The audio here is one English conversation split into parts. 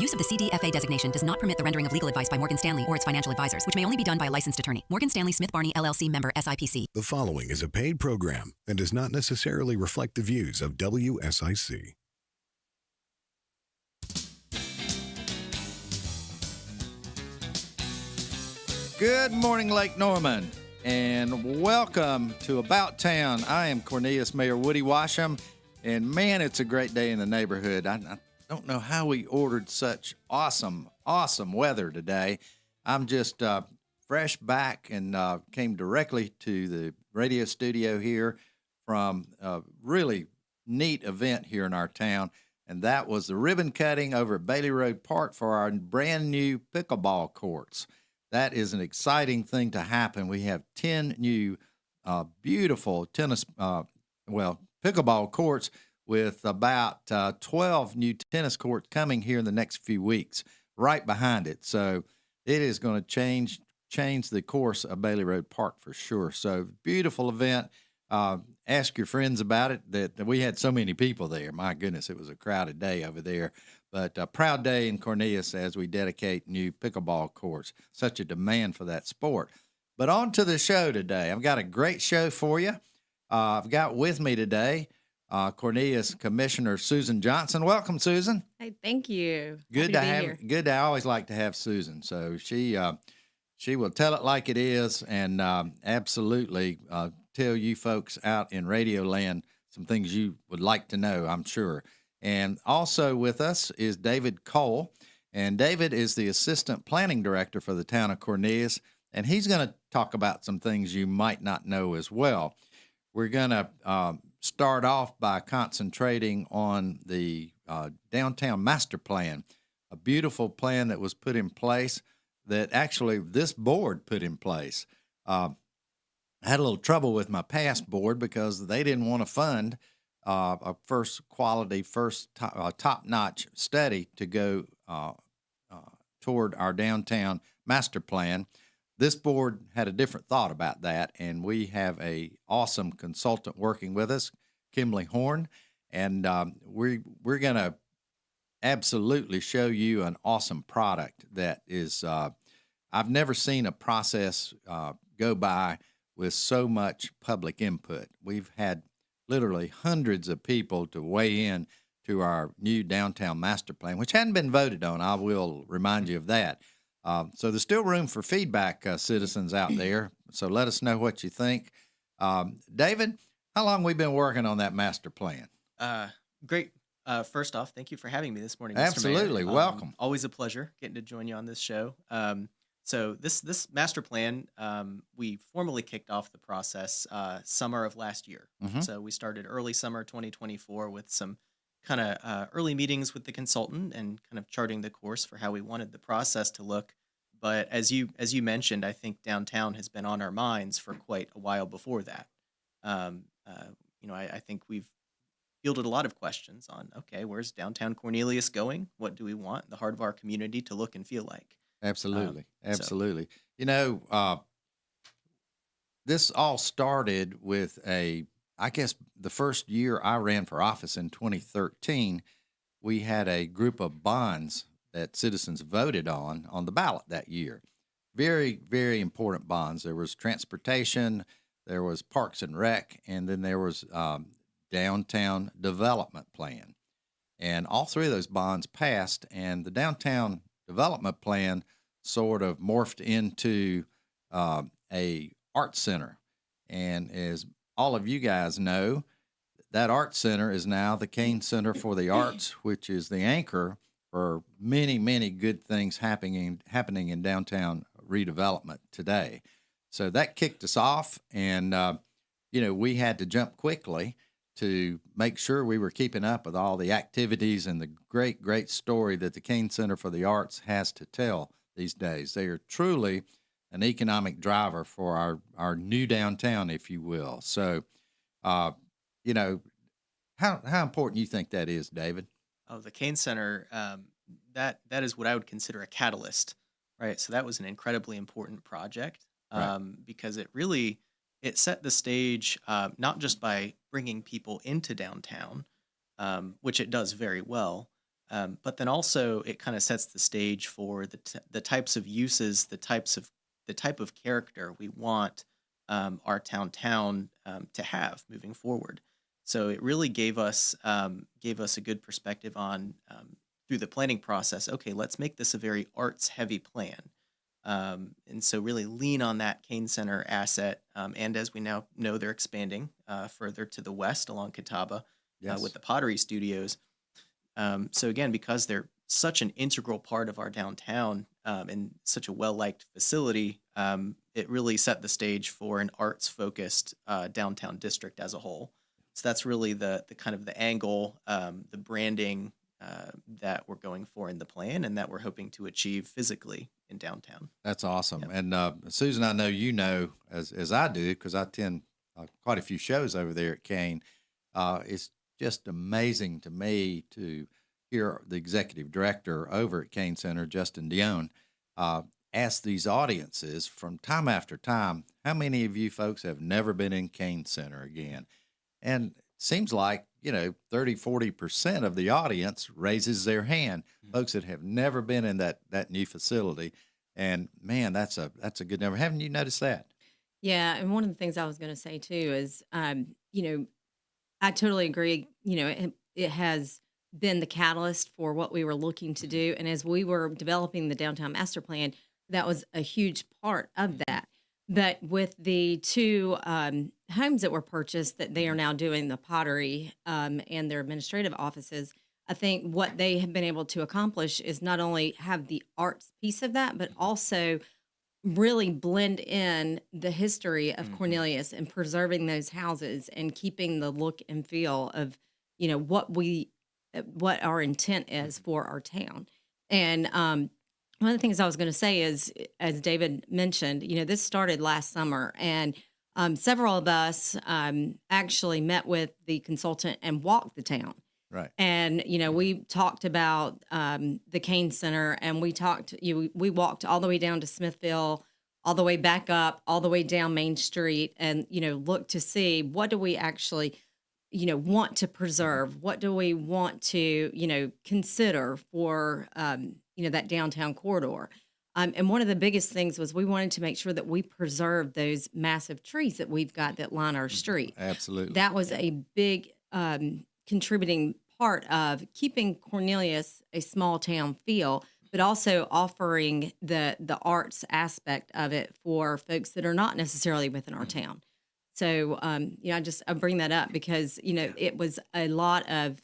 use of the CDFA designation does not permit the rendering of legal advice by Morgan Stanley or its financial advisors, which may only be done by a licensed attorney. Morgan Stanley Smith Barney, LLC, member SIPC. The following is a paid program and does not necessarily reflect the views of WSIC. Good morning, Lake Norman, and welcome to About Town. I am Cornelius, Mayor Woody Washam, and man, it's a great day in the neighborhood. I don't know how we ordered such awesome weather today. I'm just fresh back and came directly to the radio studio here from a really neat event here in our town, and that was the ribbon cutting over at Bailey Road Park for our brand new pickleball courts. That is an exciting thing to happen. We have 10 new beautiful pickleball courts with about 12 new tennis courts coming here in the next few weeks right behind it. So it is going to change the course of Bailey Road Park for sure. So beautiful event. Ask your friends about it. That we had so many people there. My goodness, it was a crowded day over there. But a proud day in Cornelius as we dedicate new pickleball courts. Such a demand for that sport. But on to the show today. I've got a great show for you. I've got with me today Cornelius Commissioner Susan Johnson. Welcome, Susan. Hey, thank you. Good to have you. Good. I always like to have Susan. So she will tell it like it is and absolutely tell you folks out in Radio Land some things you would like to know, I'm sure. And also with us is David Cole, and David is the Assistant Planning Director for the town of Cornelius, and he's going to talk about some things you might not know as well. We're going to start off by concentrating on the downtown master plan, a beautiful plan that was put in place that actually this board put in place. I had a little trouble with my past board because they didn't want to fund a top-notch study to go toward our downtown master plan. This board had a different thought about that, and we have a awesome consultant working with us, Kimberly Horn, and we're going to absolutely show you an awesome product that is I've never seen a process go by with so much public input. We've had literally hundreds of people to weigh in to our new downtown master plan, which hadn't been voted on. I will remind you of that. So there's still room for feedback, citizens out there. So let us know what you think. David, how long have we been working on that master plan? Great. First off, thank you for having me this morning, Mr. Absolutely. Mayor. Welcome. Always a pleasure getting to join you on this show. So this master plan, we formally kicked off the process summer of last year. Mm-hmm. So we started early summer 2024 with some kind of early meetings with the consultant and kind of charting the course for how we wanted the process to look. But as you mentioned, I think downtown has been on our minds for quite a while before that. I think we've fielded a lot of questions on, okay, where's downtown Cornelius going? What do we want the heart of our community to look and feel like? Absolutely. This all started with I guess the first year I ran for office in 2013, we had a group of bonds that citizens voted on the ballot that year. Very, very important bonds. There was transportation, there was Parks and Rec, and then there was downtown development plan. And all three of those bonds passed, and the downtown development plan sort of morphed into a art center. And as all of you guys know, that art center is now the Kane Center for the Arts, which is the anchor for many, many good things happening in downtown redevelopment today. So that kicked us off, and we had to jump quickly to make sure we were keeping up with all the activities and the great, great story that the Kane Center for the Arts has to tell these days. They are truly an economic driver for our new downtown, if you will. So, how important you think that is, David? Oh, the Kane Center, that is what I would consider a catalyst, right? So that was an incredibly important project because it set the stage not just by bringing people into downtown, which it does very well, But then also it kind of sets the stage for the types of uses, the type of character we want our town to have moving forward. So it really gave us a good perspective on through the planning process. Okay, let's make this a very arts heavy plan. And so really lean on that Kane Center asset. And as we now know, they're expanding further to the west along Catawba Yes. with the Pottery Studios. So again, because they're such an integral part of our downtown and such a well-liked facility, it really set the stage for an arts-focused downtown district as a whole. So that's really the kind of the angle, the branding that we're going for in the plan, and that we're hoping to achieve physically in downtown. That's awesome. Yep. And Susan, I know you know as I do because I attend quite a few shows over there at Kane. It's just amazing to me to hear the executive director over at Kane Center, Justin Dion, ask these audiences from time after time, how many of you folks have never been in Kane Center again? And it seems like, 30-40% of the audience raises their hand, folks that have never been in that new facility. And man, that's a good number. Haven't you noticed that? Yeah, and one of the things I was going to say too is, I totally agree. It has been the catalyst for what we were looking to do, and as we were developing the downtown master plan, that was a huge part of that. But with the two homes that were purchased, that they are now doing the pottery and their administrative offices, I think what they have been able to accomplish is not only have the arts piece of that, but also really blend in the history of Cornelius and preserving those houses and keeping the look and feel of, what our intent is for our town. And one of the things I was going to say is, as David mentioned, this started last summer, and several of us actually met with the consultant and walked the town. Right. And, we talked about the Kane Center, and we walked all the way down to Smithville, all the way back up, all the way down Main Street, and, look to see what do we actually, want to preserve? What do we want to, consider for, that downtown corridor? And one of the biggest things was we wanted to make sure that we preserve those massive trees that we've got that line our street. Absolutely. That was a big contributing part of keeping Cornelius a small town feel, but also offering the arts aspect of it for folks that are not necessarily within our town. So, I bring that up because, it was a lot of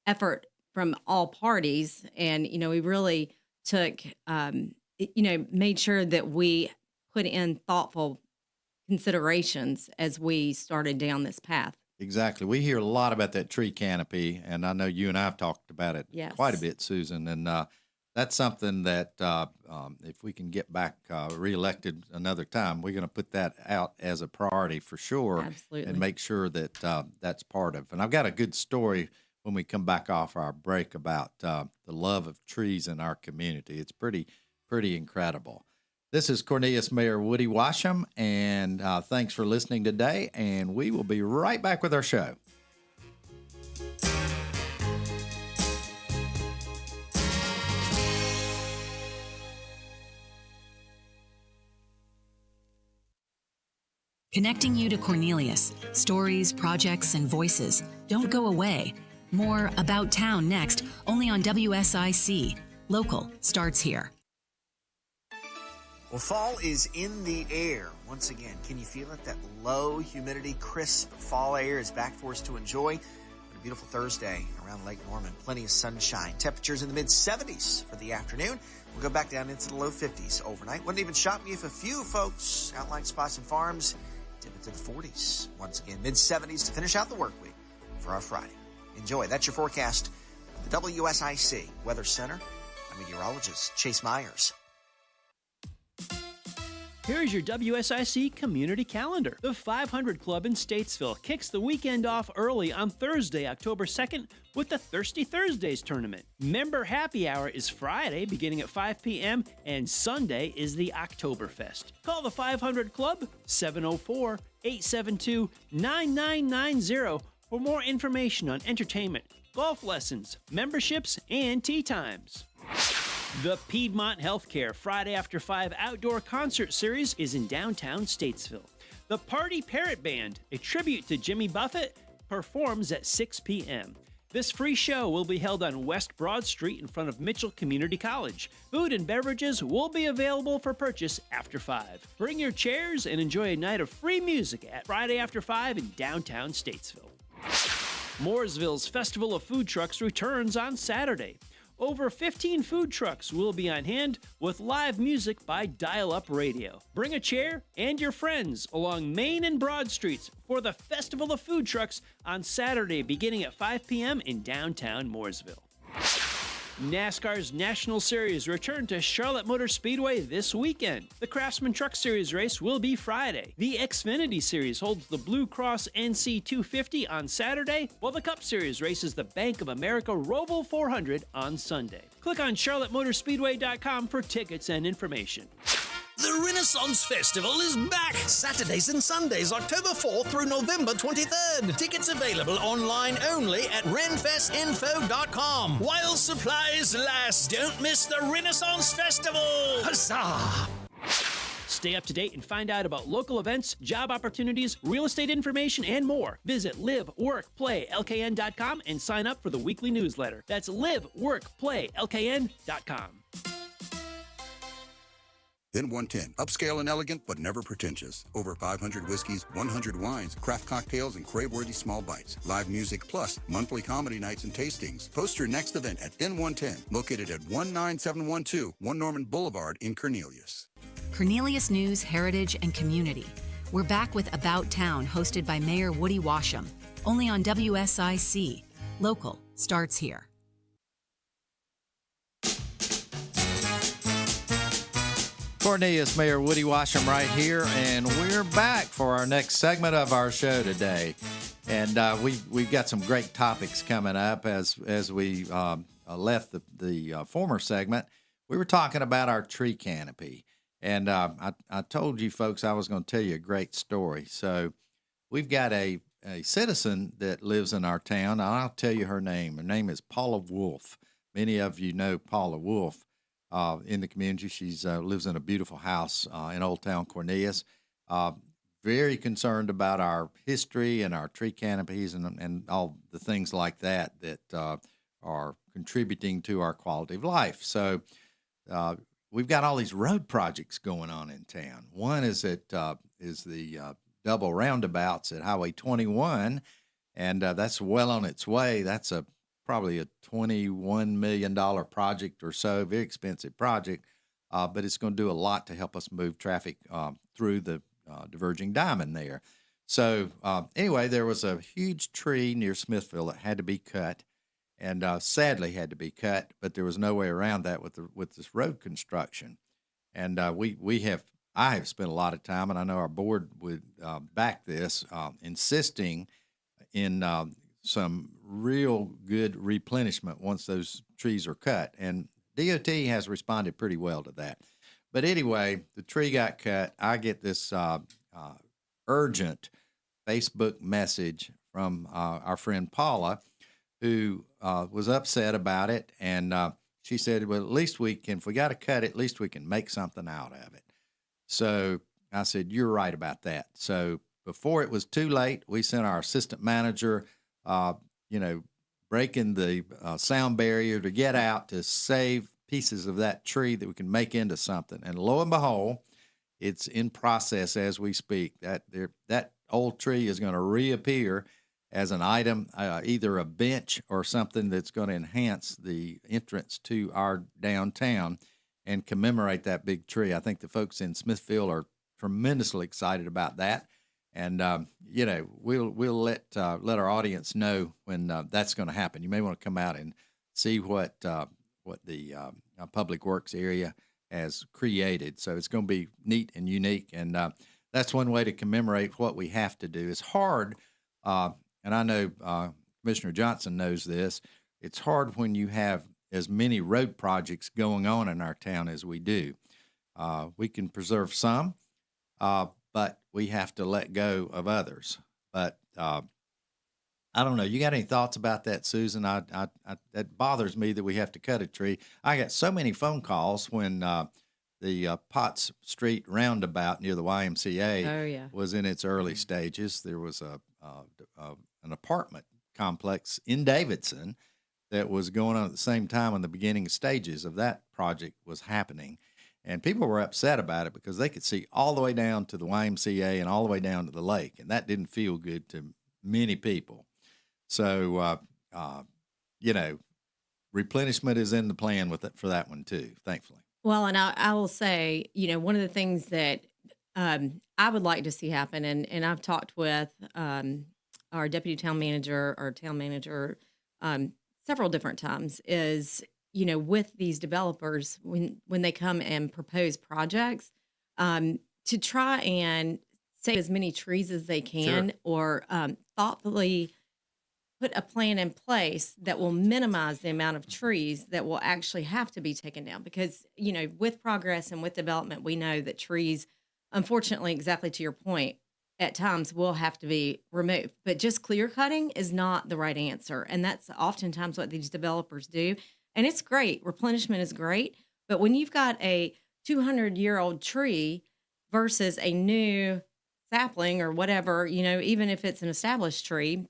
effort from all parties, and, we really took, made sure that we put in thoughtful considerations as we started down this path. Exactly. We hear a lot about that tree canopy, and I know you and I have talked about it Yes. quite a bit, Susan. And that's something that if we can get back reelected another time, we're going to put that out as a priority for sure. Absolutely. And make sure that that's part of. And I've got a good story when we come back off our break about the love of trees in our community. It's pretty incredible. This is Cornelius Mayor Woody Washam, and thanks for listening today, and we will be right back with our show. Connecting you to Cornelius. Stories, projects, and voices. Don't go away. More About Town next, only on WSIC. Local starts here. Well, fall is in the air once again. Can you feel it? That low humidity, crisp fall air is back for us to enjoy. A beautiful Thursday around Lake Norman. Plenty of sunshine. Temperatures in the mid-70s for the afternoon. We'll go back down into the low 50s overnight. Wouldn't even shock me if a few folks, outlying spots and farms, dip into the 40s. Once again, mid-70s to finish out the work week for our Friday. Enjoy. That's your forecast of the WSIC Weather Center. I'm meteorologist Chase Myers. Here's your WSIC community calendar. The 500 Club in Statesville kicks the weekend off early on Thursday, October 2nd with the Thirsty Thursdays tournament. Member Happy Hour is Friday beginning at 5 p.m. and Sunday is the Oktoberfest. Call the 500 Club 704-872-9990 for more information on entertainment, golf lessons, memberships, and tea times. The Piedmont Healthcare Friday After 5 Outdoor Concert Series is in downtown Statesville. The Party Parrot Band, a tribute to Jimmy Buffett, performs at 6 p.m. This free show will be held on West Broad Street in front of Mitchell Community College. Food and beverages will be available for purchase after 5. Bring your chairs and enjoy a night of free music at Friday After 5 in downtown Statesville. Mooresville's Festival of Food Trucks returns on Saturday. Over 15 food trucks will be on hand with live music by Dial-Up Radio. Bring a chair and your friends along Main and Broad Streets for the Festival of Food Trucks on Saturday beginning at 5 p.m. in downtown Mooresville. NASCAR's National Series return to Charlotte Motor Speedway this weekend. The Craftsman Truck Series race will be Friday. The Xfinity Series holds the Blue Cross NC 250 on Saturday, while the Cup Series races the Bank of America Roval 400 on Sunday. Click on charlottemotorspeedway.com for tickets and information. The Renaissance Festival is back! Saturdays and Sundays, October 4th through November 23rd. Tickets available online only at renfestinfo.com. While supplies last, don't miss the Renaissance Festival! Huzzah! Stay up to date and find out about local events, job opportunities, real estate information, and more. Visit liveworkplaylkn.com and sign up for the weekly newsletter. That's liveworkplaylkn.com. Then 110. Upscale and elegant, but never pretentious. Over 500 whiskeys, 100 wines, craft cocktails, and crave-worthy small bites. Live music plus monthly comedy nights and tastings. Post your next event at Then 110, located at 19712 1 Norman Boulevard in Cornelius. Cornelius News, Heritage, and Community. We're back with About Town, hosted by Mayor Woody Washam. Only on WSIC. Local starts here. Cornelius Mayor Woody Washam right here, and we're back for our next segment of our show today. And we've got some great topics coming up as we left the former segment. We were talking about our tree canopy, and I told you folks I was going to tell you a great story. So we've got a citizen that lives in our town, and I'll tell you her name. Her name is Paula Wolf. Many of you know Paula Wolf. In the community. She lives in a beautiful house in Old Town Cornelius. Very concerned about our history and our tree canopies and all the things like that are contributing to our quality of life. So we've got all these road projects going on in town. One is the double roundabouts at Highway 21, and that's well on its way. That's probably a $21 million project or so, very expensive project, but it's going to do a lot to help us move traffic through the diverging diamond there. So anyway, there was a huge tree near Smithville that had to be cut, and sadly had to be cut, but there was no way around that with this road construction. And I have spent a lot of time, and I know our board would back this, insisting in some real good replenishment once those trees are cut. And DOT has responded pretty well to that. But anyway, the tree got cut. I get this urgent Facebook message from our friend Paula, who was upset about it. And she said, well, at least if we got to cut it, at least we can make something out of it. So I said, you're right about that. So before it was too late, we sent our assistant manager breaking the sound barrier to get out to save pieces of that tree that we can make into something. And lo and behold, it's in process as we speak. That old tree is going to reappear as an item, either a bench or something that's going to enhance the entrance to our downtown and commemorate that big tree. I think the folks in Smithfield are tremendously excited about that. And, we'll let our audience know when that's going to happen. You may want to come out and see what the Public Works area has created. So it's going to be neat and unique. And that's one way to commemorate what we have to do. It's hard, and I know Commissioner Johnson knows this, it's hard when you have as many road projects going on in our town as we do. We can preserve some, but we have to let go of others. But I don't know. You got any thoughts about that, Susan? That bothers me that we have to cut a tree. I got so many phone calls when the Potts Street roundabout near the YMCA Oh, yeah. was in its early stages. There was an apartment complex in Davidson that was going on at the same time when the beginning stages of that project was happening. And people were upset about it because they could see all the way down to the YMCA and all the way down to the lake. And that didn't feel good to many people. So, replenishment is in the plan for that one too, thankfully. Well, and I will say, one of the things that I would like to see happen, and I've talked with our deputy town manager, several different times, is, with these developers, when they come and propose projects, to try and save as many trees as they can, or thoughtfully put a plan in place that will minimize the amount of trees that will actually have to be taken down. Because, with progress and with development, we know that trees, unfortunately, exactly to your point, at times will have to be removed. But just clear cutting is not the right answer. And that's oftentimes what these developers do. And it's great. Replenishment is great. But when you've got a 200-year-old tree versus a new sapling or whatever, even if it's an established tree,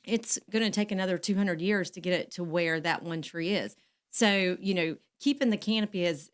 it's going to take another 200 years to get it to where that one tree is. So, keeping the canopy as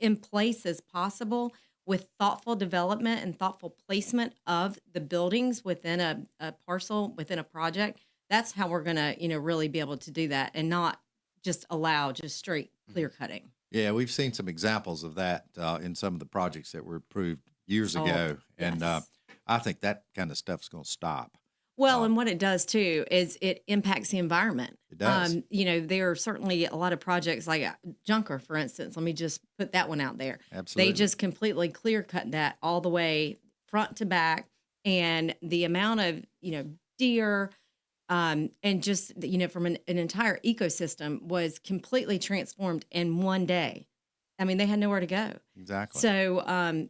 in place as possible with thoughtful development and thoughtful placement of the buildings within a parcel, within a project, that's how we're going to, really be able to do that and not just allow just straight clear cutting. Yeah, we've seen some examples of that in some of the projects that were approved years ago. And yes. I think that kind of stuff's going to stop. Well, and what it does too is it impacts the environment. It does. There are certainly a lot of projects like Junker, for instance. Let me just put that one out there. Absolutely. They just completely clear cut that all the way front to back, and the amount of deer and just from an entire ecosystem was completely transformed in one day. I mean, they had nowhere to go. Exactly. So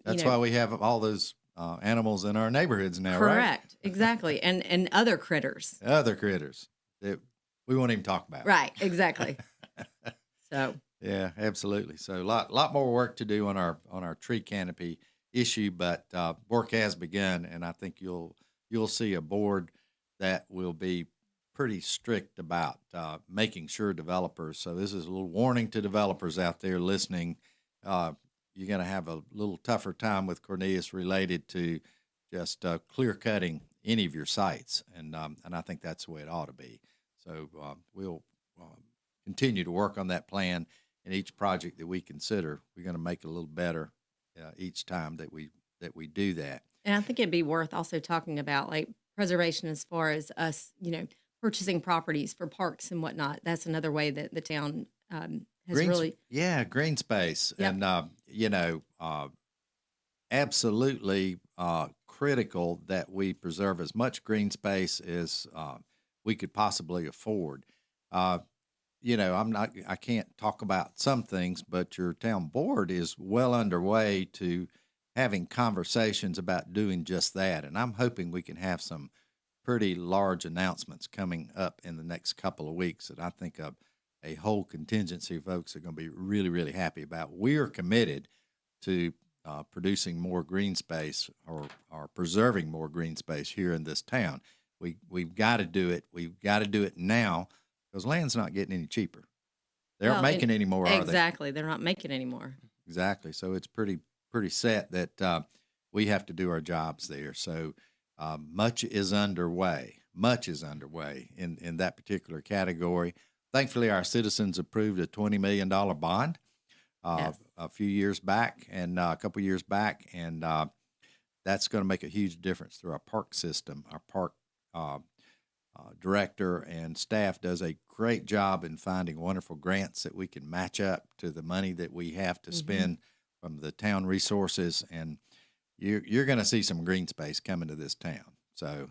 that's why we have all those animals in our neighborhoods now, right? Correct. Exactly. And other critters. Other critters that we won't even talk about. Right. Exactly. So. Yeah, absolutely. So a lot more work to do on our tree canopy issue, but work has begun, and I think you'll see a board that will be pretty strict about making sure developers. So this is a little warning to developers out there listening. You're going to have a little tougher time with Cornelius related to just clear cutting any of your sites, and I think that's the way it ought to be. So we'll continue to work on that plan, and each project that we consider, we're going to make it a little better each time that we do that. And I think it'd be worth also talking about like preservation as far as us, purchasing properties for parks and whatnot. That's another way that the town has green space. Yep. And absolutely critical that we preserve as much green space as we could possibly afford. I can't talk about some things, but your town board is well underway to having conversations about doing just that, and I'm hoping we can have some pretty large announcements coming up in the next couple of weeks that I think a whole contingency of folks are going to be really, really happy about. We're committed to producing more green space or preserving more green space here in this town. We've got to do it. We've got to do it now because land's not getting any cheaper. They aren't making any more, are they? Exactly. They're not making any more. Exactly. So it's pretty set that we have to do our jobs there. So much is underway. Much is underway in that particular category. Thankfully, our citizens approved a $20 million bond a few years back and a couple years back, and that's going to make a huge difference through our park system. Our park director and staff does a great job in finding wonderful grants that we can match up to the money that we have to spend from the town resources, and you're going to see some green space coming to this town. So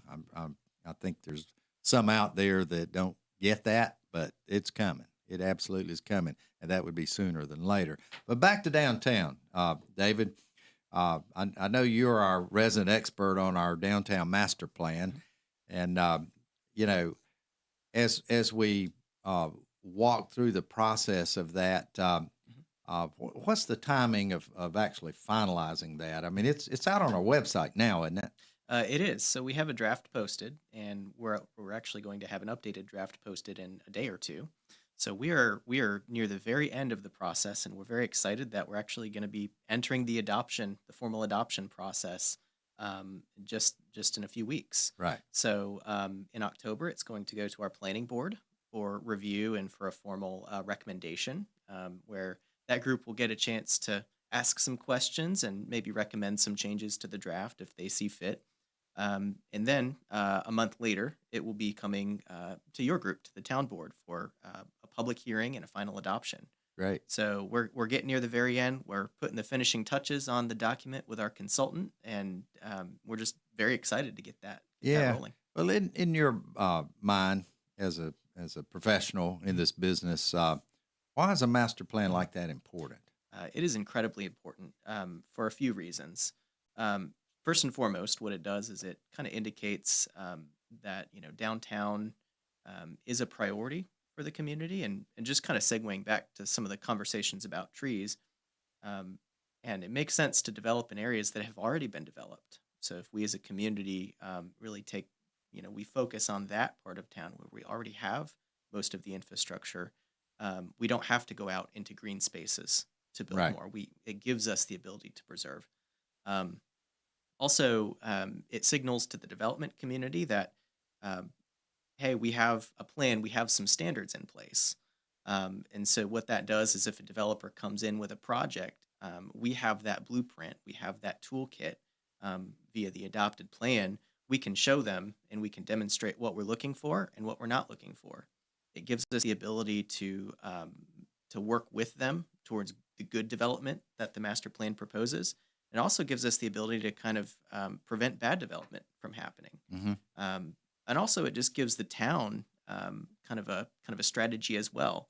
I think there's some out there that don't get that, but it's coming. It absolutely is coming, and that would be sooner than later. But back to downtown, David. I know you're our resident expert on our downtown master plan, And you know, as we walk through the process of that, what's the timing of actually finalizing that? I mean, it's out on our website now, isn't it? It is. So we have a draft posted, and we're actually going to have an updated draft posted in a day or two. So we are near the very end of the process, and we're very excited that we're actually going to be entering the formal adoption process, just in a few weeks. Right. So in October, it's going to go to our planning board for review and for a formal recommendation, where that group will get a chance to ask some questions and maybe recommend some changes to the draft if they see fit. And then a month later, it will be coming to your group, to the town board, for a public hearing and a final adoption. Great. So we're getting near the very end. We're putting the finishing touches on the document with our consultant, and we're just very excited to get that rolling. Well, in your mind as a professional in this business, why is a master plan like that important? It is incredibly important for a few reasons. First and foremost, what it does is it kind of indicates that downtown is a priority for the community, and just kind of segueing back to some of the conversations about trees, and it makes sense to develop in areas that have already been developed. So if we as a community really take, we focus on that part of town where we already have most of the infrastructure, we don't have to go out into green spaces to build more. It gives us the ability to preserve. Also, it signals to the development community that, hey, we have a plan, we have some standards in place. And so what that does is if a developer comes in with a project, we have that blueprint, we have that toolkit via the adopted plan. We can show them and we can demonstrate what we're looking for and what we're not looking for. It gives us the ability to work with them towards the good development that the master plan proposes. It also gives us the ability to kind of prevent bad development from happening. Mm-hmm. And also, it just gives the town kind of a strategy as well,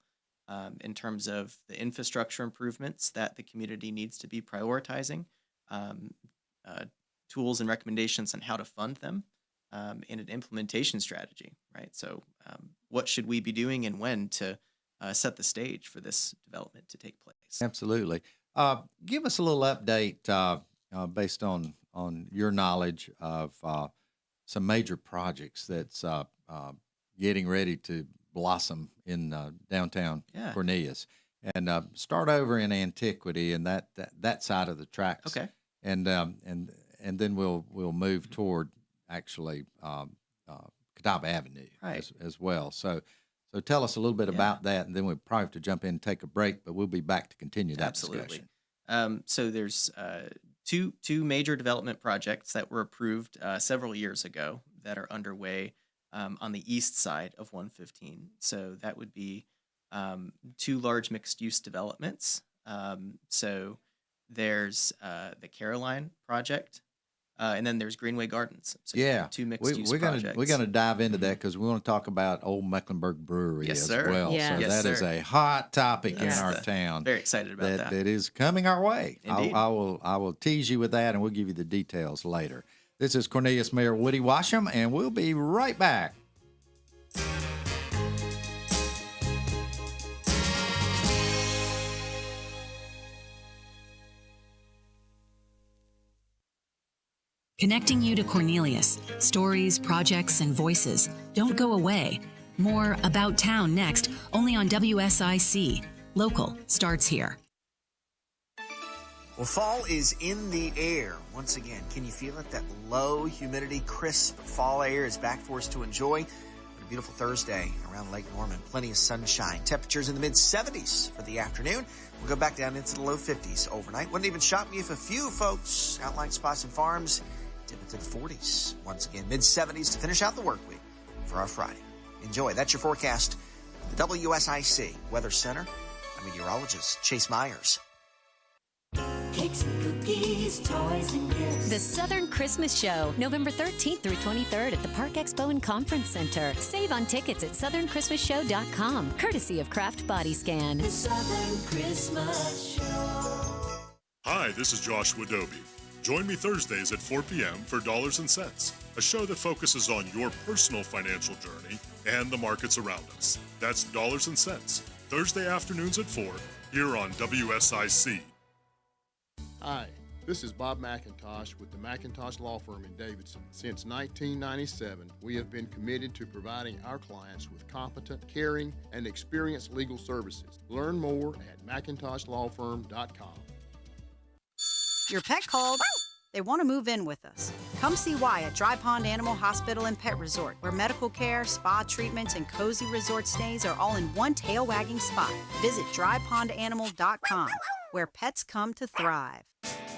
in terms of the infrastructure improvements that the community needs to be prioritizing, tools and recommendations on how to fund them, and an implementation strategy. Right. So, what should we be doing and when to set the stage for this development to take place? Absolutely. Give us a little update based on your knowledge of some major projects that's getting ready to blossom in downtown Cornelius, and start over in antiquity and that side of the tracks. Okay. And then we'll move toward actually Catawba Avenue as well. So tell us a little bit about that, and then we'll probably have to jump in and take a break, but we'll be back to continue that discussion. So there's two major development projects that were approved several years ago that are underway on the east side of 115. So that would be two large mixed-use developments. So there's the Caroline project, and then there's Greenway Gardens. So two mixed-use projects. We're gonna dive into that because we want to talk about Old Mecklenburg Brewery as well. Yeah. So that is a hot topic in our town. Very excited about that. That is coming our way. Indeed. I will tease you with that, and we'll give you the details later. This is Cornelius Mayor Woody Washam, and we'll be right back. Connecting you to Cornelius. Stories, projects, and voices. Don't go away. More About Town next, only on WSIC. Local starts here. Well, fall is in the air once again. Can you feel it? That low humidity, crisp fall air is back for us to enjoy. A beautiful Thursday around Lake Norman. Plenty of sunshine. Temperatures in the mid-70s for the afternoon. We'll go back down into the low 50s overnight. Wouldn't even shock me if a few folks, outlying spots and farms, dip into the 40s. Once again, mid-70s to finish out the work week for our Friday. Enjoy. That's your forecast. The WSIC Weather Center. I'm meteorologist Chase Myers. Cakes and cookies, toys and gifts. The Southern Christmas Show, November 13th through 23rd at the Park Expo and Conference Center. Save on tickets at southernChristmasShow.com, courtesy of Kraft Body Scan. The Southern Christmas Show. Hi, this is Joshua Dobie. Join me Thursdays at 4 p.m. for Dollars and Cents, a show that focuses on your personal financial journey and the markets around us. That's Dollars and Cents, Thursday afternoons at 4, here on WSIC. Hi, this is Bob McIntosh with the McIntosh Law Firm in Davidson. Since 1997, we have been committed to providing our clients with competent, caring, and experienced legal services. Learn more at McIntoshLawFirm.com. Your pet called. They want to move in with us. Come see why at Dry Pond Animal Hospital and Pet Resort, where medical care, spa treatments, and cozy resort stays are all in one tail-wagging spot. Visit drypondanimal.com, where pets come to thrive.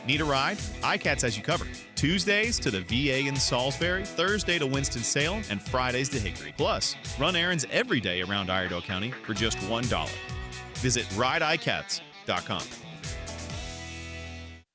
Need a ride? iCats has you covered. Tuesdays to the VA in Salisbury, Thursday to Winston-Salem, and Fridays to Hickory. Plus, run errands every day around Iredell County for just $1. Visit rideicats.com.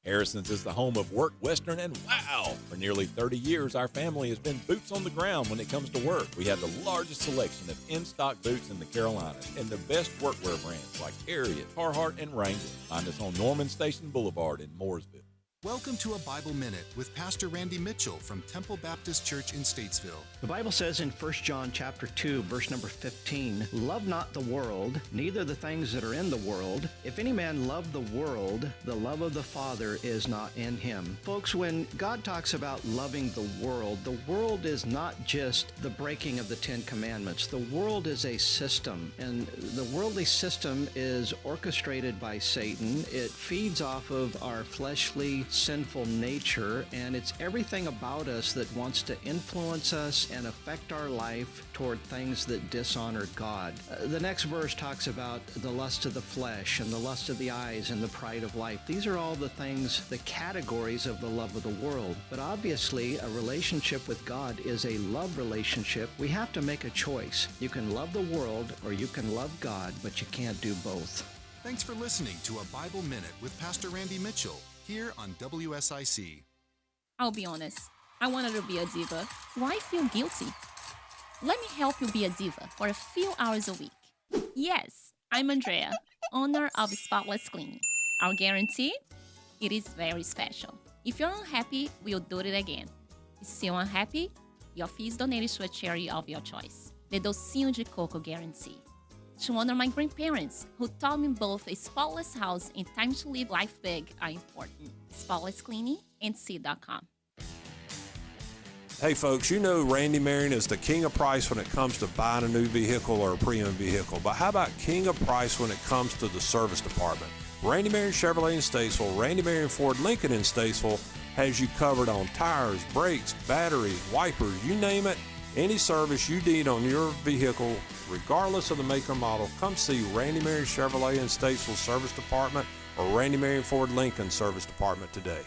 Harrison's is the home of Work Western and Wow! For nearly 30 years, our family has been boots on the ground when it comes to work. We have the largest selection of in-stock boots in the Carolinas and the best workwear brands like Harriet, Carhartt, and Wrangler. Find us on Norman Station Boulevard in Mooresville. Welcome to a Bible Minute with Pastor Randy Mitchell from Temple Baptist Church in Statesville. The Bible says in 1 John chapter 2, verse number 15, "Love not the world, neither the things that are in the world. If any man love the world, the love of the Father is not in him." Folks, when God talks about loving the world is not just the breaking of the Ten Commandments. The world is a system, and the worldly system is orchestrated by Satan. It feeds off of our fleshly, sinful nature, and it's everything about us that wants to influence us and affect our life toward things that dishonor God. The next verse talks about the lust of the flesh and the lust of the eyes and the pride of life. These are all the things, the categories of the love of the world. But obviously, a relationship with God is a love relationship. We have to make a choice. You can love the world or you can love God, but you can't do both. Thanks for listening to a Bible Minute with Pastor Randy Mitchell here on WSIC. I'll be honest, I wanted to be a diva. Why feel guilty? Let me help you be a diva for a few hours a week. Yes, I'm Andrea, owner of Spotless Cleaning. Our guarantee? It is very special. If you're unhappy, we'll do it again. Still unhappy? Your fee is donated to a charity of your choice. The Docinho de Coco Guarantee. To honor my grandparents, who taught me both a spotless house and time to live life big are important. Spotless Cleaning and C.com. Hey folks, you know Randy Marion is the king of price when it comes to buying a new vehicle or a pre-owned vehicle. But how about king of price when it comes to the service department? Randy Marion Chevrolet in Statesville, Randy Marion Ford Lincoln in Statesville has you covered on tires, brakes, batteries, wipers, you name it. Any service you need on your vehicle, regardless of the make or model, come see Randy Marion Chevrolet in Statesville Service Department or Randy Marion Ford Lincoln Service Department today.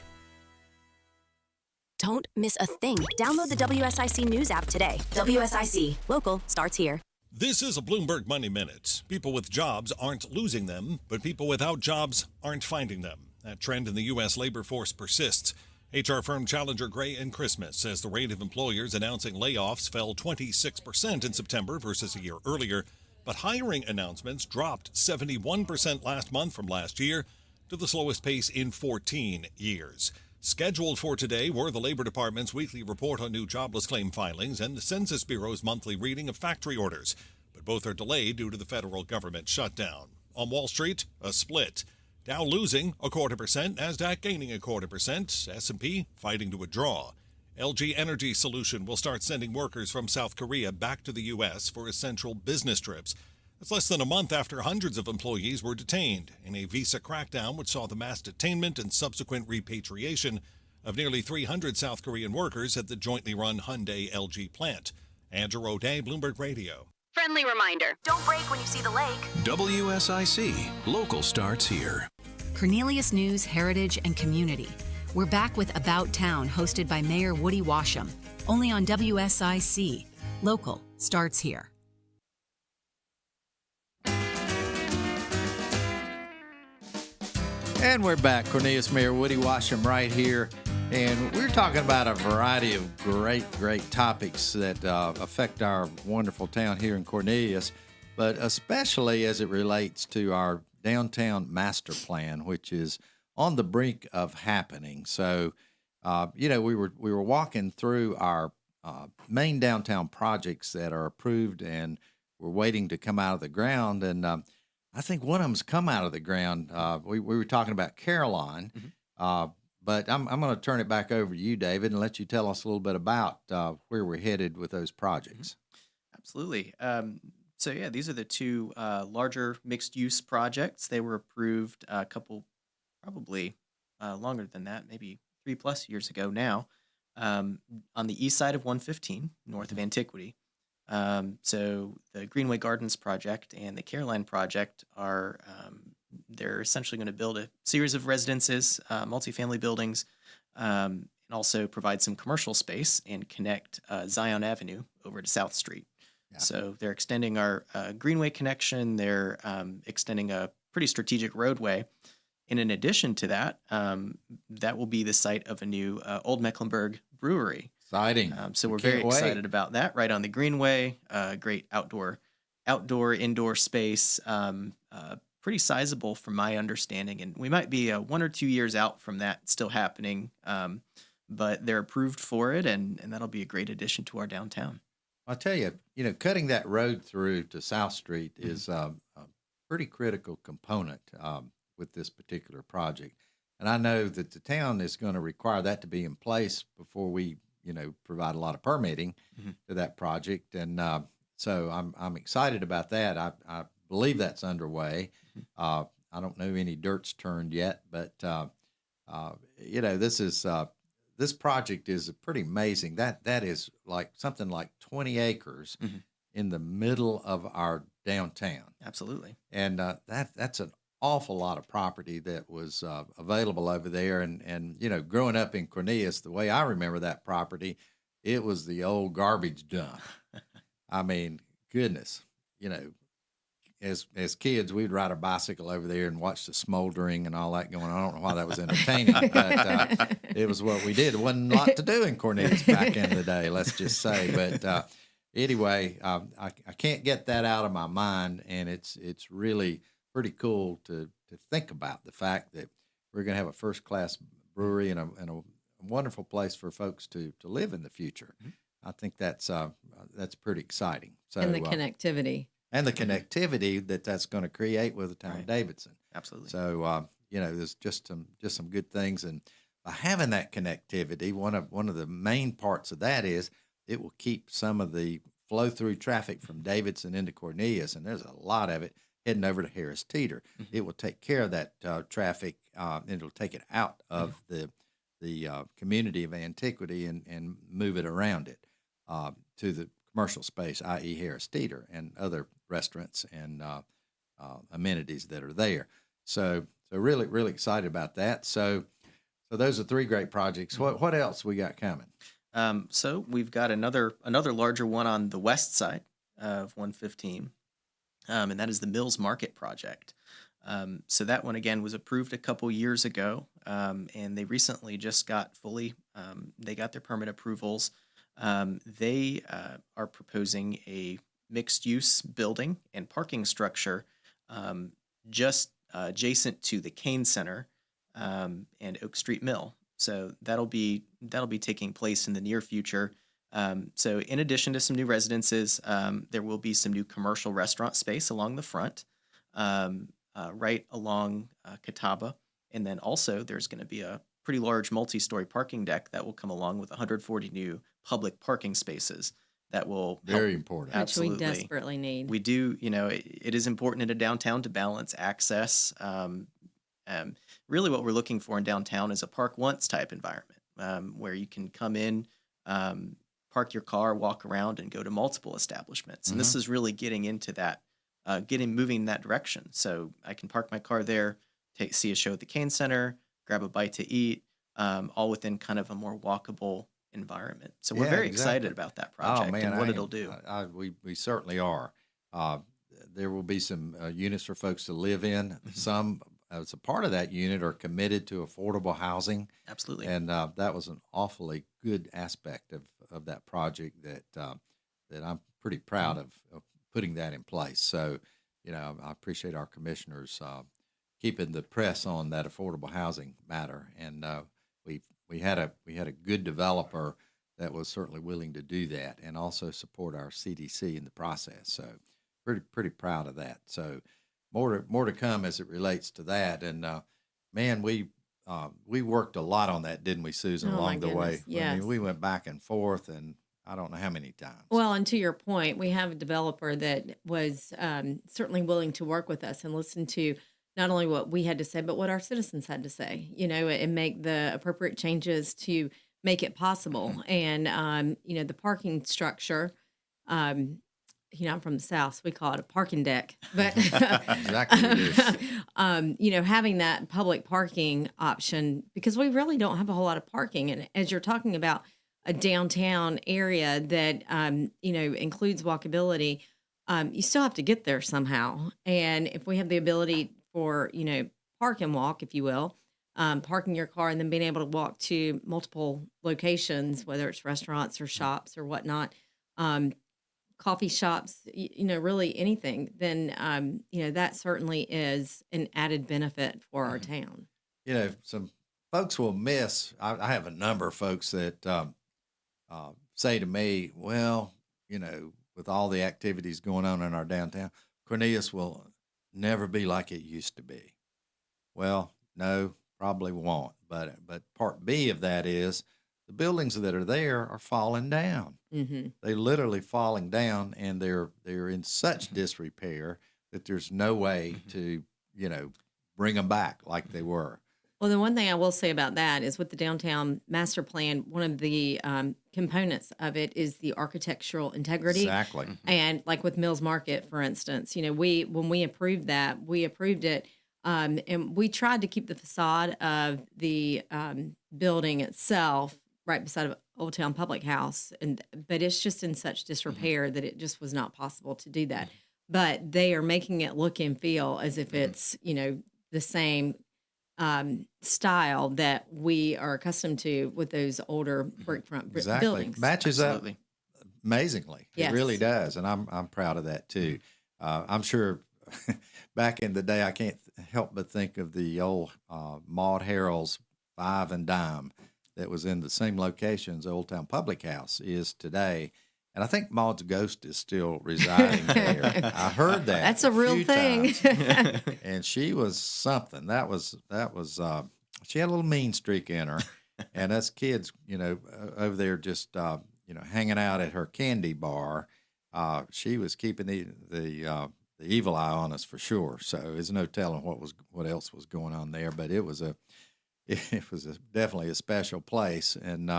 Don't miss a thing. Download the WSIC News app today. WSIC. Local starts here. This is a Bloomberg Money Minute. People with jobs aren't losing them, but people without jobs aren't finding them. That trend in the U.S. labor force persists. HR firm Challenger Gray & Christmas says the rate of employers announcing layoffs fell 26% in September versus a year earlier, but hiring announcements dropped 71% last month from last year to the slowest pace in 14 years. Scheduled for today were the Labor Department's weekly report on new jobless claim filings and the Census Bureau's monthly reading of factory orders, but both are delayed due to the federal government shutdown. On Wall Street, a split. Dow losing 0.25%, NASDAQ gaining 0.25%, S&P fighting to a draw. LG Energy Solution will start sending workers from South Korea back to the U.S. for essential business trips. That's less than a month after hundreds of employees were detained in a visa crackdown which saw the mass detainment and subsequent repatriation of nearly 300 South Korean workers at the jointly run Hyundai-LG plant. Andrew O'Day, Bloomberg Radio. Friendly reminder, don't brake when you see the lake. WSIC. Local starts here. Cornelius News, Heritage, and Community. We're back with About Town, hosted by Mayor Woody Washam. Only on WSIC. Local starts here. And we're back. Cornelius Mayor Woody Washam right here. And we're talking about a variety of great topics that affect our wonderful town here in Cornelius, but especially as it relates to our downtown master plan, which is on the brink of happening. So we were walking through our main downtown projects that are approved and we're waiting to come out of the ground. And I think one of them's come out of the ground. We were talking about Caroline, but I'm going to turn it back over to you, David, and let you tell us a little bit about where we're headed with those projects. Absolutely. So yeah, these are the two larger mixed-use projects. They were approved a couple, probably longer than that, maybe 3+ years ago now, on the east side of 115, north of Antiquity. So the Greenway Gardens project and the Caroline project are they're essentially going to build a series of residences, multifamily buildings, and also provide some commercial space and connect Zion Avenue over to South Street. Yeah. So they're extending our Greenway connection. They're extending a pretty strategic roadway. And in addition to that, that will be the site of a new Old Mecklenburg brewery. Exciting. So we're very excited about that. Right on the Greenway, great outdoor, indoor space, pretty sizable from my understanding. And we might be 1 or 2 years out from that still happening, but they're approved for it, and that'll be a great addition to our downtown. I'll tell you, cutting that road through to South Street is a pretty critical component with this particular project. And I know that the town is going to require that to be in place before we, provide a lot of permitting to that project. And so I'm excited about that. I believe that's underway. I don't know any dirt's turned yet, but this project is pretty amazing. That is like something like 20 acres in the middle of our downtown. Absolutely. And that's an awful lot of property that was available over there. And growing up in Cornelius, the way I remember that property, it was the old garbage dump. I mean, goodness, as kids, we'd ride a bicycle over there and watch the smoldering and all that going on. I don't know why that was entertaining, but it was what we did. It wasn't a lot to do in Cornelius back in the day, let's just say. But anyway, I can't get that out of my mind, and it's really pretty cool to think about the fact that we're going to have a first-class brewery and a wonderful place for folks to live in the future. I think that's pretty exciting. So, and the connectivity. And the connectivity that's going to create with the town of Davidson. Absolutely. So there's just some good things, and by having that connectivity, one of the main parts of that is it will keep some of the flow through traffic from Davidson into Cornelius, and there's a lot of it heading over to Harris Teeter. It will take care of that traffic, and it'll take it out of the community of Antiquity and move it around it to the commercial space, i.e. Harris Teeter, and other restaurants and amenities that are there. So really, really excited about that. So those are 3 great projects. What else we got coming? So we've got another larger one on the west side of 115, and that is the Mills Market project. So that one, again, was approved a couple years ago, and they recently just got they got their permit approvals. They are proposing a mixed-use building and parking structure just adjacent to the Kane Center and Oak Street Mill. So that'll be taking place in the near future. So in addition to some new residences, there will be some new commercial restaurant space along the front, right along Catawba. And then also there's going to be a pretty large multi-story parking deck that will come along with 140 new public parking spaces that will very important. Absolutely. Which we desperately need. We do, it is important in a downtown to balance access. Really what we're looking for in downtown is a park once type environment, where you can come in, park your car, walk around, and go to multiple establishments. And this is really getting into that, moving in that direction. So I can park my car there, see a show at the Kane Center, grab a bite to eat, all within kind of a more walkable environment. So we're very excited about that project and what it'll do. We certainly are. There will be some units for folks to live in. Some, as a part of that unit, are committed to affordable housing. Absolutely. And that was an awfully good aspect of that project that I'm pretty proud of putting that in place. So, I appreciate our commissioners keeping the press on that affordable housing matter. And we've we had a good developer that was certainly willing to do that, and also support our CDC in the process. So pretty proud of that. So more to come as it relates to that. And man, we worked a lot on that, didn't we, Susan, along the way? Yes. I mean, we went back and forth, and I don't know how many times. Well, and to your point, we have a developer that was certainly willing to work with us and listen to not only what we had to say, but what our citizens had to say, and make the appropriate changes to make it possible. And, the parking structure, I'm from the South, so we call it a parking deck. But, Exactly what it is. having that public parking option, because we really don't have a whole lot of parking. And as you're talking about a downtown area that, includes walkability, you still have to get there somehow. And if we have the ability for, park and walk, if you will, parking your car and then being able to walk to multiple locations, whether it's restaurants or shops or whatnot, coffee shops, really anything, then, that certainly is an added benefit for our town. Some folks will miss, I have a number of folks that say to me, well, with all the activities going on in our downtown, Cornelius will never be like it used to be. Well, no, probably won't. But part B of that is the buildings that are there are falling down. Mm-hmm. They're literally falling down, and they're in such disrepair that there's no way to, bring them back like they were. Well, the one thing I will say about that is with the downtown master plan, one of the components of it is the architectural integrity. Exactly. And like with Mills Market, for instance, when we approved that, we approved it, and we tried to keep the facade of the building itself right beside Old Town Public House, but it's just in such disrepair that it just was not possible to do that. But they are making it look and feel as if it's the same style that we are accustomed to with those older brick front buildings. Matches Absolutely. up amazingly. Yes. It really does, and I'm proud of that too. I'm sure back in the day, I can't help but think of the old Maud Harrell's 5 and Dime that was in the same location as Old Town Public House is today. And I think Maud's ghost is still residing there. I heard that. That's a real few thing. times. And she was something. That was. She had a little mean streak in her. And us kids, over there just hanging out at her candy bar, she was keeping the evil eye on us for sure. So there's no telling what else was going on there. But it was definitely a special place, and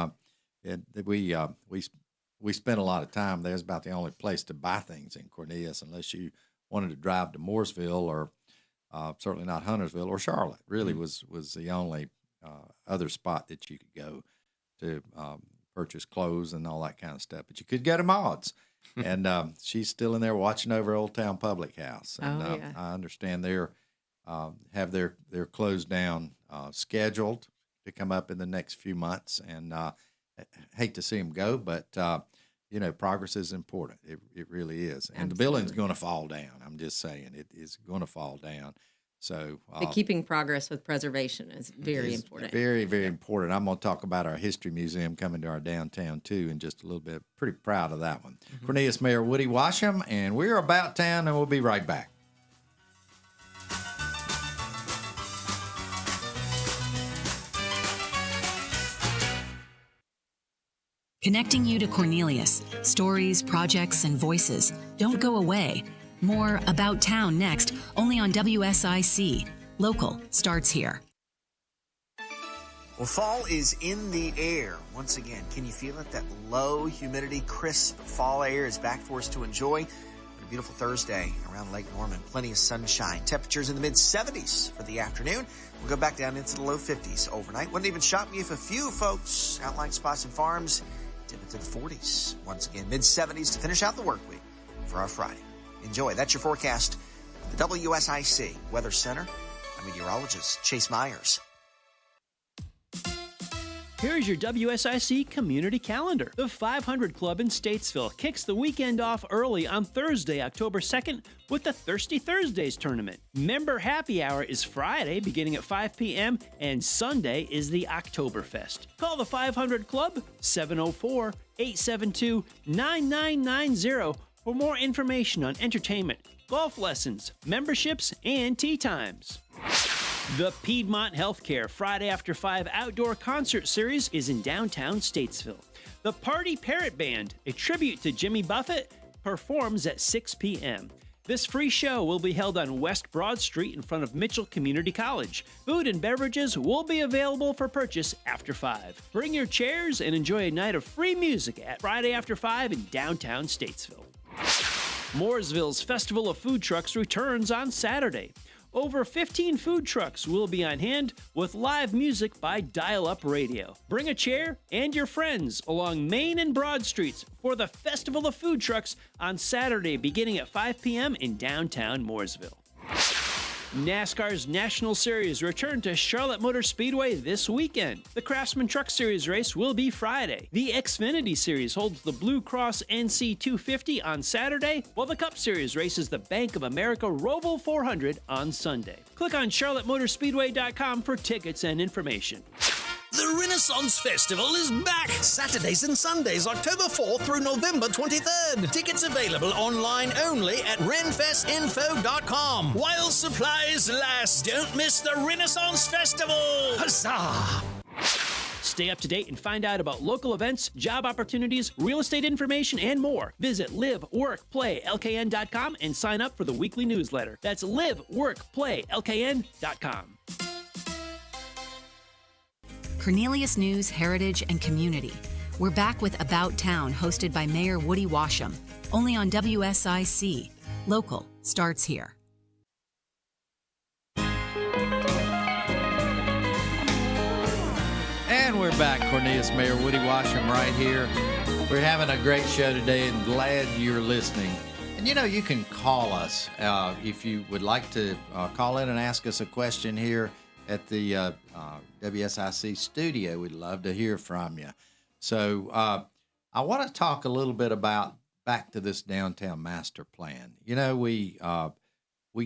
we spent a lot of time there. It's about the only place to buy things in Cornelius, unless you wanted to drive to Mooresville or certainly not Huntersville or Charlotte. Really was the only other spot that you could go to purchase clothes and all that kind of stuff. But you could go to Maud's, and she's still in there watching over Old Town Public House. And I understand they're have their close down scheduled to come up in the next few months, and hate to see them go, but progress is important. It really is. And the building's going to fall down. I'm just saying it is going to fall down. So the keeping progress with preservation is very important. Very, very important. I'm going to talk about our history museum coming to our downtown too in just a little bit. Pretty proud of that one. Mm-hmm. Cornelius Mayor Woody Washam, and we're about town, and we'll be right back. Connecting you to Cornelius. Stories, projects, and voices. Don't go away. More About Town next, only on WSIC. Local starts here. Well, fall is in the air once again. Can you feel it? That low humidity, crisp fall air is back for us to enjoy. A beautiful Thursday around Lake Norman. Plenty of sunshine. Temperatures in the mid-70s for the afternoon. We'll go back down into the low 50s overnight. Wouldn't even shock me if a few folks, outlying spots and farms, dip into the 40s. Once again, mid-70s to finish out the work week for our Friday. Enjoy. That's your forecast. The WSIC Weather Center. I'm meteorologist Chase Myers. Here's your WSIC community calendar. The 500 Club in Statesville kicks the weekend off early on Thursday, October 2nd, with the Thirsty Thursdays tournament. Member Happy Hour is Friday, beginning at 5 p.m., and Sunday is the Oktoberfest. Call the 500 Club, 704-872-9990, for more information on entertainment, golf lessons, memberships, and tea times. The Piedmont Healthcare Friday After 5 Outdoor Concert Series is in downtown Statesville. The Party Parrot Band, a tribute to Jimmy Buffett, performs at 6 p.m. This free show will be held on West Broad Street in front of Mitchell Community College. Food and beverages will be available for purchase after 5. Bring your chairs and enjoy a night of free music at Friday After 5 in downtown Statesville. Mooresville's Festival of Food Trucks returns on Saturday. Over 15 food trucks will be on hand with live music by Dial-Up Radio. Bring a chair and your friends along Main and Broad Streets for the Festival of Food Trucks on Saturday beginning at 5 p.m. in downtown Mooresville. NASCAR's National Series return to Charlotte Motor Speedway this weekend. The Craftsman Truck Series race will be Friday. The Xfinity Series holds the Blue Cross NC 250 on Saturday, while the Cup Series races the Bank of America Roval 400 on Sunday. Click on charlottemotorspeedway.com for tickets and information. The Renaissance Festival is back! Saturdays and Sundays, October 4th through November 23rd. Tickets available online only at renfestinfo.com. While supplies last, don't miss the Renaissance Festival! Huzzah! Stay up to date and find out about local events, job opportunities, real estate information, and more. Visit liveworkplaylkn.com and sign up for the weekly newsletter. That's liveworkplaylkn.com. Cornelius News, Heritage, and Community. We're back with About Town, hosted by Mayor Woody Washam. Only on WSIC. Local starts here. And we're back. Cornelius Mayor Woody Washam right here. We're having a great show today and glad you're listening. And you know, you can call us if you would like to call in and ask us a question here at the WSIC studio. We'd love to hear from you. So I want to talk a little bit about back to this downtown master plan. You know, we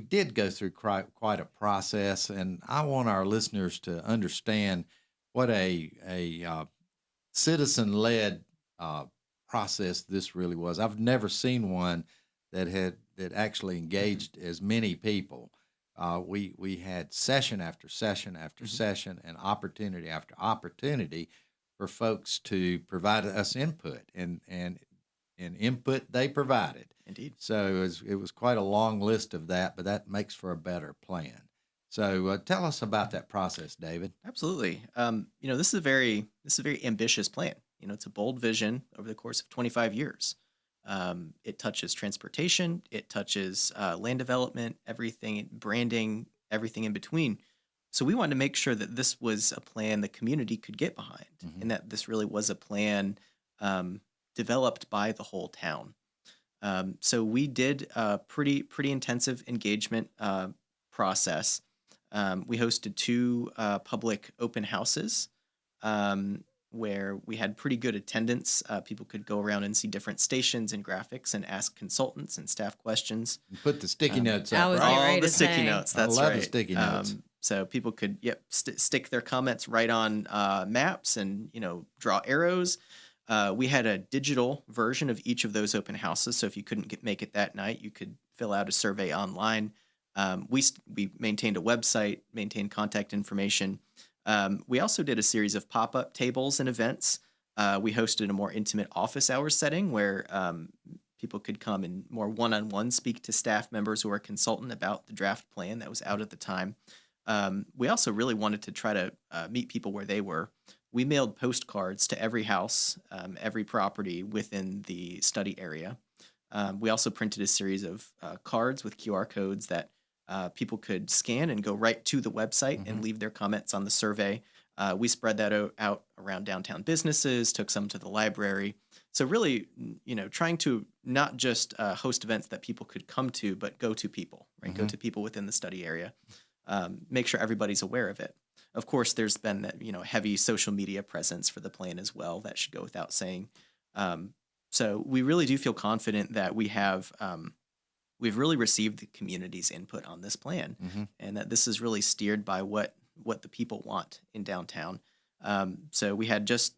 did go through quite a process, and I want our listeners to understand what a citizen-led process this really was. I've never seen one that actually engaged as many people. We had session after session after session and opportunity after opportunity for folks to provide us input, and input they provided. Indeed. So it was quite a long list of that, but that makes for a better plan. So tell us about that process, David. Absolutely. You know, this is a very ambitious plan. You know, it's a bold vision over the course of 25 years. It touches transportation, it touches land development, everything, branding, everything in between. So we wanted to make sure that this was a plan the community could get behind, and that this really was a plan developed by the whole town. So we did a pretty intensive engagement process. We hosted 2 public open houses where we had pretty good attendance. People could go around and see different stations and graphics and ask consultants and staff questions. You put the sticky notes up. All the sticky notes. That's I love right. the sticky notes. So people could stick their comments right on maps and draw arrows. We had a digital version of each of those open houses. So if you couldn't make it that night, you could fill out a survey online. We maintained a website, maintained contact information. We also did a series of pop-up tables and events. We hosted a more intimate office hours setting where people could come and more one-on-one speak to staff members or a consultant about the draft plan that was out at the time. We also really wanted to try to meet people where they were. We mailed postcards to every house, every property within the study area. We also printed a series of cards with QR codes that people could scan and go right to the website and leave their comments on the survey. We spread that out around downtown businesses, took some to the library. So really, trying to not just host events that people could come to, but go to people, right? Go to people within the study area. Make sure everybody's aware of it. of course, there's been that, heavy social media presence for the plan as well. That should go without saying. So we really do feel confident that we've really received the community's input on this plan, and that this is really steered by what the people want in downtown. So we had just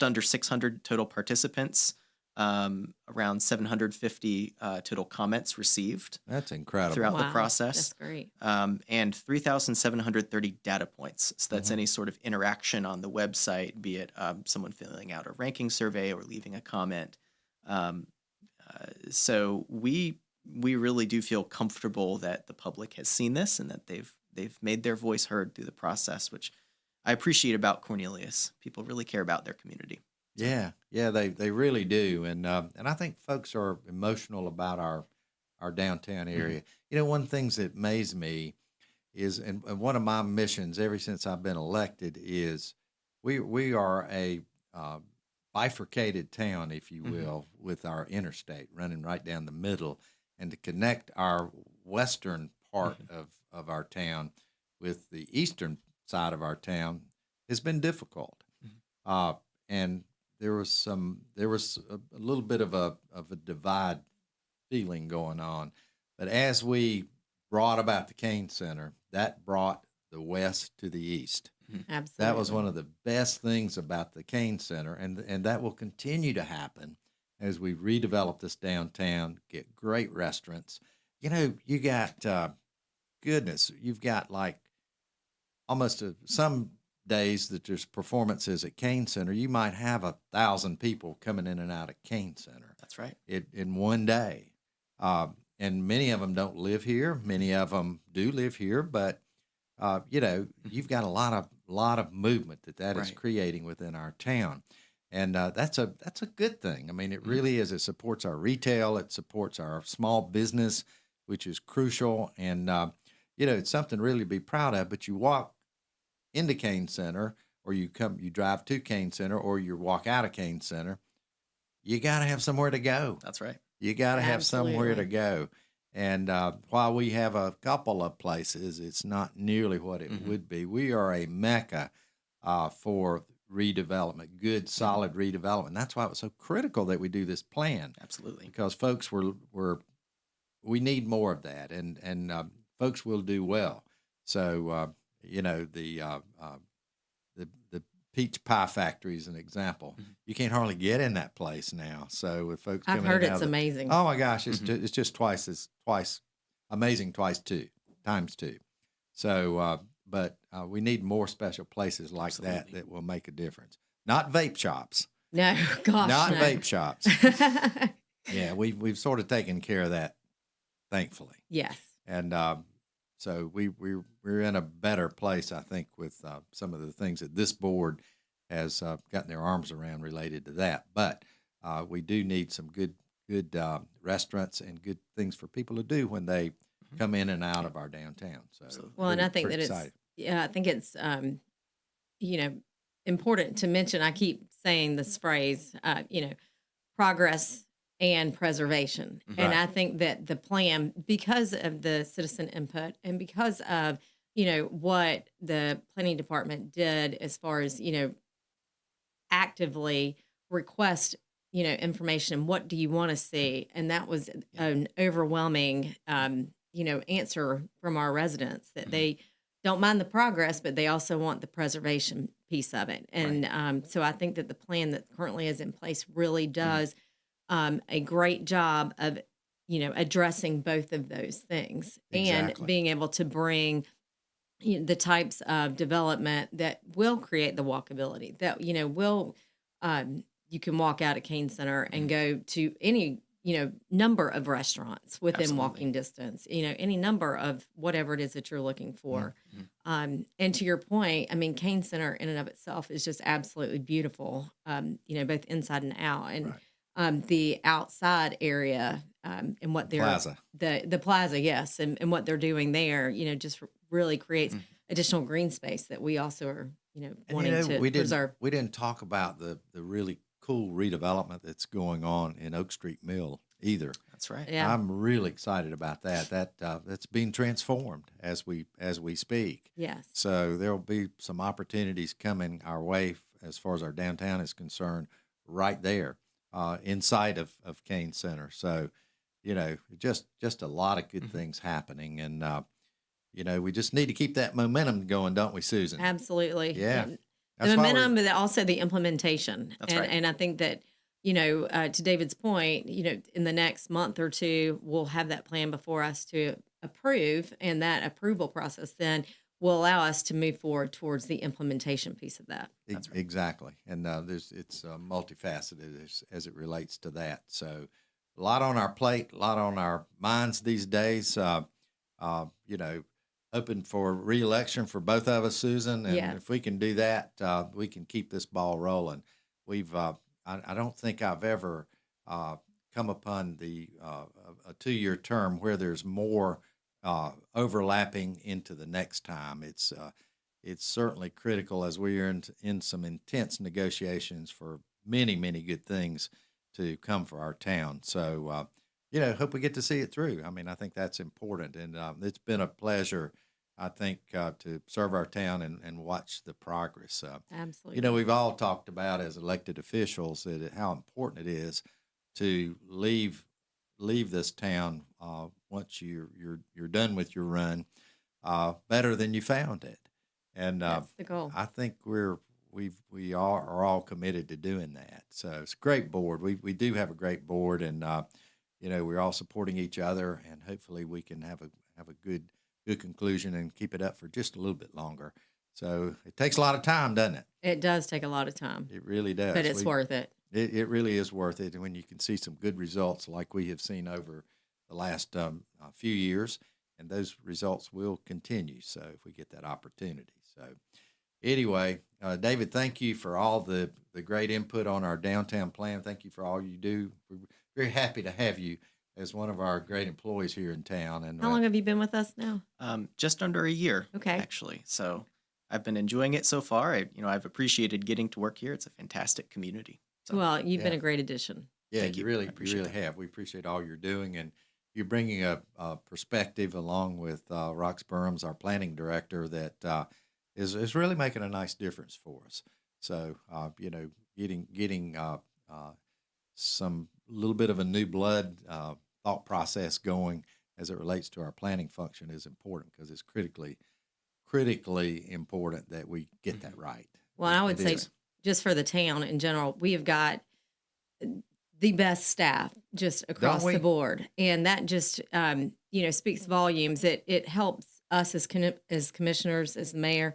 under 600 total participants, around 750 total comments received. That's incredible. Throughout the process. That's great. And 3,730 data points. So that's any sort of interaction on the website, be it someone filling out a ranking survey or leaving a comment. So we really do feel comfortable that the public has seen this and that they've made their voice heard through the process, which I appreciate about Cornelius. People really care about their community. Yeah, they really do, and I think folks are emotional about our downtown area. One of the things that amazed me is, and one of my missions ever since I've been elected is, we are a bifurcated town, if you will, with our interstate running right down the middle, and to connect our western part of our town with the eastern side of our town has been difficult, and there was a little bit of a divide feeling going on. But as we brought about the Kane Center, that brought the west to the east. Absolutely. That was one of the best things about the Kane Center, and that will continue to happen as we redevelop this downtown, get great restaurants. You got, you've got like almost some days that there's performances at Kane Center, you might have 1,000 people coming in and out of Kane Center. That's right. In one day. And many of them don't live here. Many of them do live here, but you've got a lot of movement that is creating within our town. And that's a good thing. I mean, it really is. It supports our retail. It supports our small business, which is crucial. And, it's something really to be proud of. But you walk into Kane Center, or you drive to Kane Center, or you walk out of Kane Center, you got to have somewhere to go. That's right. You got to have somewhere to go. And while we have a couple of places, it's not nearly what it would be. We are a mecca for redevelopment, good, solid redevelopment. That's why it was so critical that we do this plan. Absolutely. Because folks we need more of that, and folks will do well. So, the peach pie factory is an example. You can't hardly get in that place now. So with folks coming I've heard in it's amazing. Oh my gosh, it's just twice amazing, times two. So, but we need more special places like that will make a difference. Not vape shops. No, gosh, not no. vape shops. Yeah, we've sort of taken care of that, thankfully. Yes. And so we're in a better place, I think, with some of the things that this board has gotten their arms around related to that. But we do need some good restaurants and good things for people to do when they come in and out of our downtown. So well, and I think that excited. I think it's important to mention. I keep saying this phrase, progress and preservation. Right. And I think that the plan, because of the citizen input and because of, what the planning department did as far as, actively request, information, what do you want to see? And that was an overwhelming, answer from our residents that they don't mind the progress, but they also want the preservation piece of it. And so I think that the plan that currently is in place really does a great job of, addressing both of those things and being able to bring the types of development that will create the walkability that, will, you can walk out at Kane Center and go to any, number of restaurants within walking distance, any number of whatever it is that you're looking for. And to your point, I mean, Kane Center in and of itself is just absolutely beautiful, both inside and out. And the outside area and what they're Plaza. The plaza, yes, and what they're doing there, just really creates additional green space that we also are, wanting to preserve. We didn't talk about the really cool redevelopment that's going on in Oak Street Mill either. That's right. Yeah. I'm really excited about that. That's being transformed as we speak. Yes. So there will be some opportunities coming our way as far as our downtown is concerned, right there inside of Kane Center. So, just a lot of good things happening, and we just need to keep that momentum going, don't we, Susan? Absolutely. Yeah. And That's the why momentum, but also the implementation. That's right. And I think that, to David's point, in the next month or two, we'll have that plan before us to approve, and that approval process then will allow us to move forward towards the implementation piece of that. That's right. Exactly. And it's multifaceted as it relates to that. So a lot on our plate, a lot on our minds these days. Hoping for re-election for both of us, Susan. And Yes. if we can do that, we can keep this ball rolling. We've I don't think I've ever come upon a 2-year term where there's more overlapping into the next time. It's certainly critical as we are in some intense negotiations for many, many good things to come for our town. So, hope we get to see it through. I mean, I think that's important. And it's been a pleasure, I think, to serve our town and watch the progress. Absolutely. We've all talked about as elected officials how important it is to leave this town once you're done with your run better than you found it. And That's the goal. I think we are all committed to doing that. So it's a great board. We do have a great board, and we're all supporting each other, and hopefully we can have a good conclusion and keep it up for just a little bit longer. So it takes a lot of time, doesn't it? It does take a lot of time. It really does. But it's worth it. It really is worth it when you can see some good results like we have seen over the last few years, and those results will continue. So if we get that opportunity. So anyway, David, thank you for all the great input on our downtown plan. Thank you for all you do. We're very happy to have you as one of our great employees here in town. And How long have you been with us now? Just under a year, Okay. actually. So I've been enjoying it so far. I've appreciated getting to work here. It's a fantastic community. So, Well, you've been Yeah. a great addition. Yeah, Thank you you. really, I appreciate you really that. have. We appreciate all you're doing, and you're bringing a perspective along with Rox Burns, our planning director, that is really making a nice difference for us. So, getting some little bit of a new blood thought process going as it relates to our planning function is important, because it's critically important that we get that right. Well, I would It say is. just for the town in general, we have got the best staff just across we? the board. And that just, speaks volumes. It helps us as commissioners, as the mayor,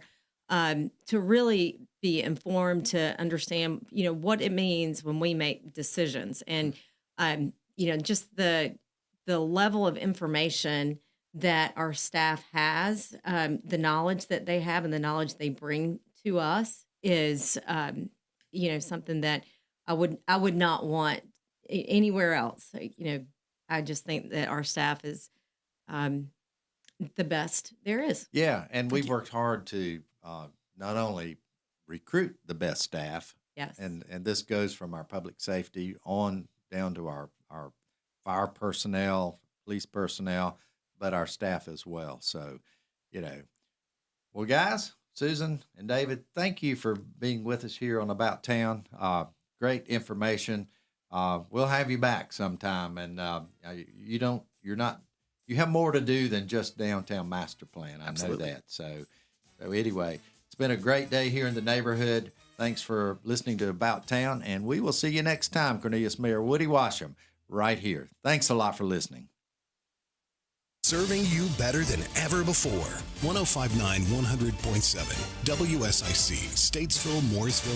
to really be informed, to understand, what it means when we make decisions. And, just the level of information that our staff has, the knowledge that they have and the knowledge they bring to us is, something that I would not want anywhere else. I just think that our staff is the best there is. Yeah, and we've worked hard to not only recruit the best staff, Yes. and this goes from our public safety on down to our fire personnel, police personnel, but our staff as well. So, well, guys, Susan and David, thank you for being with us here on About Town. Great information. We'll have you back sometime, and you have more to do than just downtown master plan. I Absolutely. know that. So anyway, it's been a great day here in the neighborhood. Thanks for listening to About Town, and we will see you next time. Cornelius Mayor Woody Washam, right here. Thanks a lot for listening. Serving you better than ever before. 105.9, 100.7. WSIC, Statesville, Mooresville.